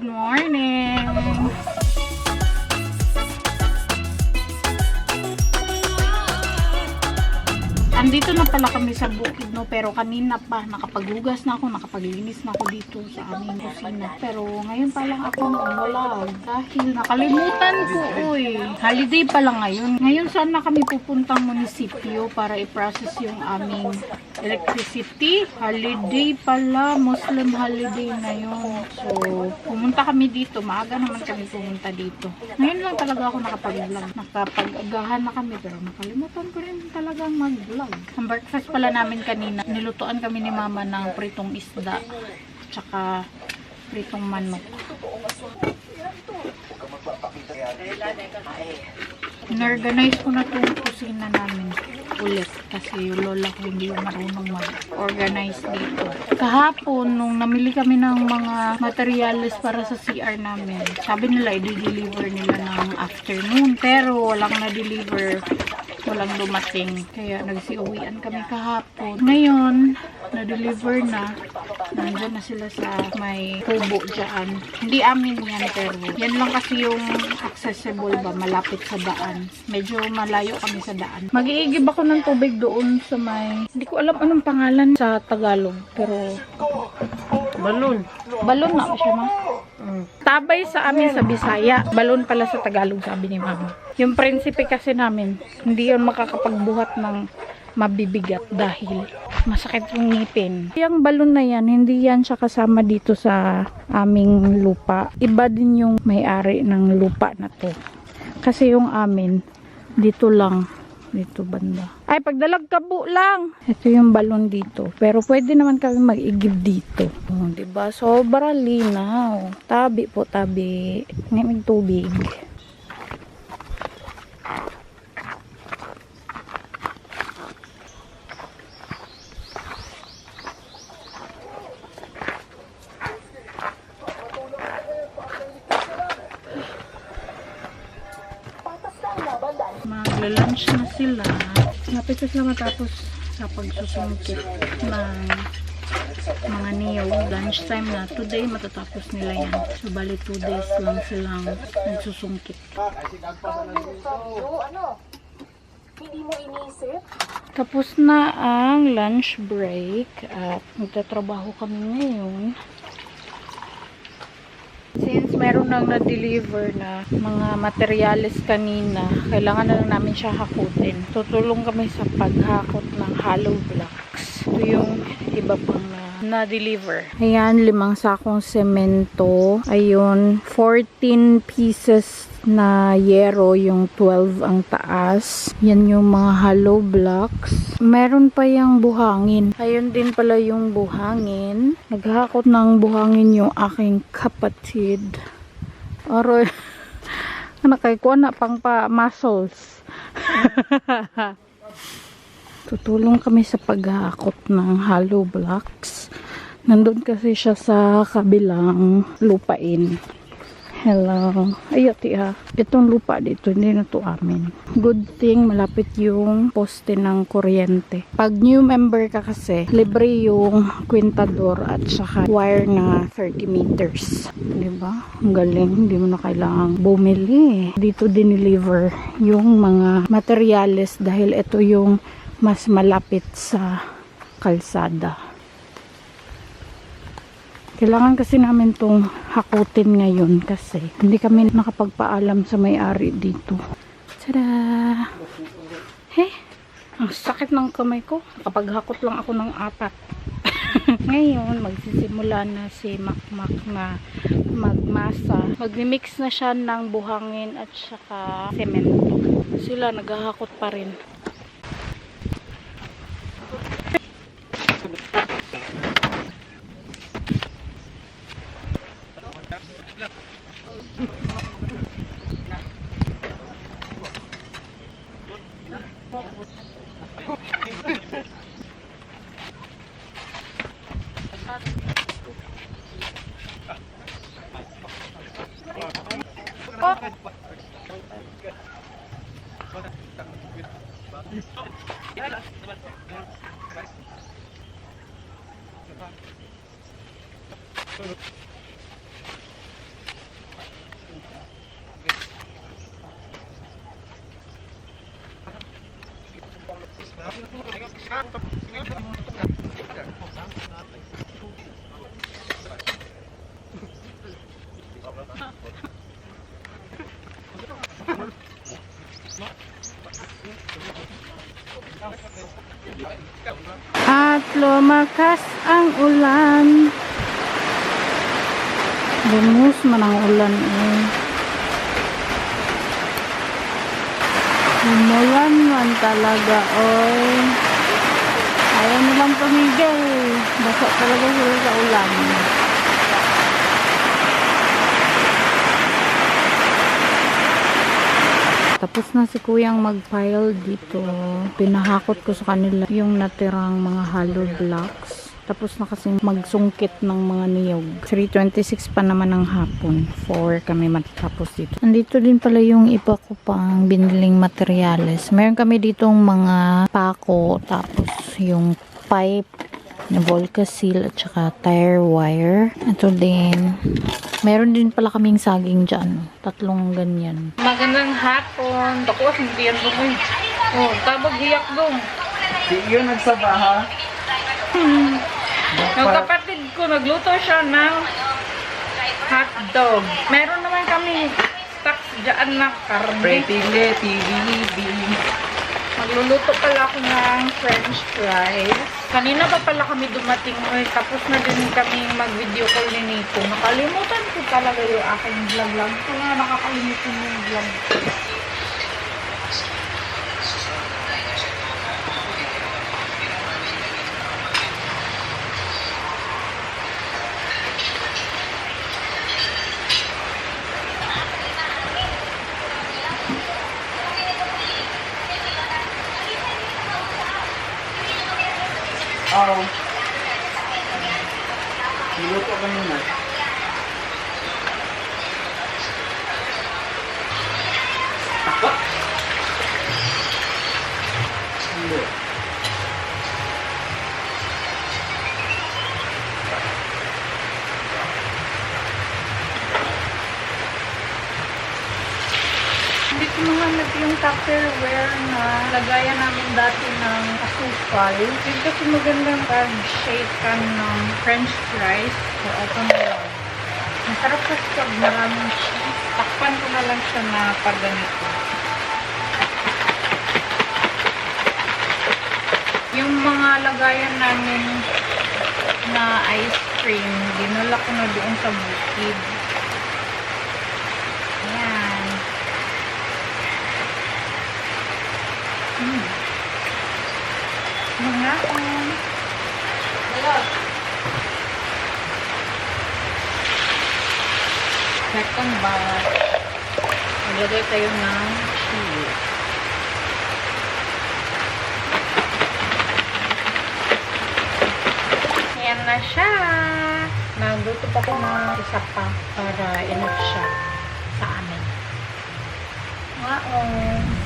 Good morning! Andito na pala kami sa bukid, no? Pero kanina pa, nakapaghugas na ako, nakapaglinis na ako dito sa aming kusina. Pero ngayon pa lang ako nag-vlog dahil nakalimutan ko, uy. Holiday pa lang ngayon. Ngayon sana kami pupuntang munisipyo para i-process yung aming electricity. Holiday pala, Muslim holiday ngayon. So, pumunta kami dito. Maaga naman kami pumunta dito. Ngayon lang talaga ako nakapag-vlog. Nakapag-agahan na kami, pero nakalimutan ko rin talagang mag-vlog. Ang breakfast pala namin kanina, nilutuan kami ni mama ng pritong isda tsaka pritong manok. Inorganize ko na itong kusina namin ulit kasi yung lola ko hindi marunong mag-organize dito. Kahapon, nung namili kami ng mga materials para sa CR namin, sabi nila i-deliver nila ng afternoon, pero walang na-deliver, walang dumating. Kaya nagsiuwian kami kahapon. Ngayon, na-deliver na. Nandyan na sila sa may kubo dyan. Hindi amin yan, pero yan lang kasi yung accessible ba, malapit sa daan. Medyo malayo kami sa daan. Mag-iigib ako ng tubig doon sa may, hindi ko alam anong pangalan sa Tagalog, pero balon. Balon na ba siya, ma? Tabay sa amin sa Bisaya. Balon pala sa Tagalog, sabi ni mama. Yung prinsipe kasi namin, hindi yun makakapagbuhat ng mabibigat dahil masakit yung ngipin. Yung balon na yan, hindi yan siya kasama dito sa aming lupa. Iba din yung may-ari ng lupa na to. Kasi yung amin, dito lang. Dito banda. Ay, pagdalag kabo lang. Ito yung balon dito. Pero pwede naman kami mag-igib dito. Oh, diba? Sobra linaw. Tabi po, tabi. Ngimig tubig. Magla-lunch na sila. Napit na sila matapos sa pagsusungkit ng mga niyog. Lunch time na. Today matatapos nila yan. So bali 2 days lang silang nagsusungkit. Hindi mo inisip? Tapos na ang lunch break at magtatrabaho kami ngayon. Since meron nang na-deliver na mga materyales kanina, kailangan na lang namin siya hakutin. Tutulong kami sa paghakot ng hollow blocks. Ito yung iba pang na-deliver. Ayan, 5 sakong semento. Ayun, 14 pieces na yero, yung 12 ang taas. Yan yung mga hollow blocks. Meron pa yung buhangin. Ayun din pala yung buhangin. Naghakot ng buhangin yung aking kapatid. Aroy, nakaykuha na pang pa muscles. Tutulong kami sa paghakot ng hollow blocks. Nandun kasi siya sa kabilang lupain. Hello. Ayati ha. Itong lupa dito, hindi na to amin. Good thing, malapit yung poste ng kuryente. Pag new member ka kasi, libre yung kwintador at saka wire na 30 meters. Diba? Ang galing. Hindi mo na kailangang bumili. Dito dineliver yung mga materyales dahil ito yung mas malapit sa kalsada. Kailangan kasi namin itong hakutin ngayon kasi hindi kami nakapagpaalam sa may-ari dito. Tada! He? Ang sakit ng kamay ko. Nakapaghakot lang ako ng 4. Ngayon, magsisimula na si Makmak na magmasa. Magmimix na siya ng buhangin at saka semento. Sila naghahakot pa rin. lumakas ang ulan. Bumus man ang ulan eh. Umulan man talaga oy. Ayaw nilang tumigil. Basa talaga sila sa ulan. Tapos na si kuyang mag-pile dito. Pinahakot ko sa kanila yung natirang mga hollow blocks. Tapos na kasi magsungkit ng mga niyog. 3:26 pa naman ng hapon. 4 kami matapos dito. Andito din pala yung iba ko pang biniling materyales. Meron kami ditong mga pako. Tapos yung pipe na Volcasil at saka tire wire. Ito din. Meron din pala kaming saging dyan. 3 ganyan. Magandang hapon. Takwas, hindi yan doon. Oh, tabag hiyak doon. Di yun nagsabaha. Yung kapatid ko, nagluto siya ng hotdog. Meron naman kami stocks dyan na karne. Pretile, TVB. Magluluto pala ako ng french fries. Kanina pa pala kami dumating. Tapos na din kami mag-video call ni Nico. Nakalimutan ko talaga yung aking vlog lang. Ito nga, nakakalimutan yung vlog. Oh. Niluto ka muna. Hindi. Hindi ko mahanap yung Tupperware na lagayan namin dati ng asukal. Yung kasi magandang shape kan ng french fries. So, ito na lang. Masarap kasi pag maraming cheese. Takpan ko na lang siya na pag ganito. Yung mga lagayan namin na ice cream, dinala ko na doon sa bukid. Ayan. Mga second batch. Maglagay tayo ng cheese. Ayan na siya. Nagluto pa ko ng isa pa para enough siya sa amin. Wow.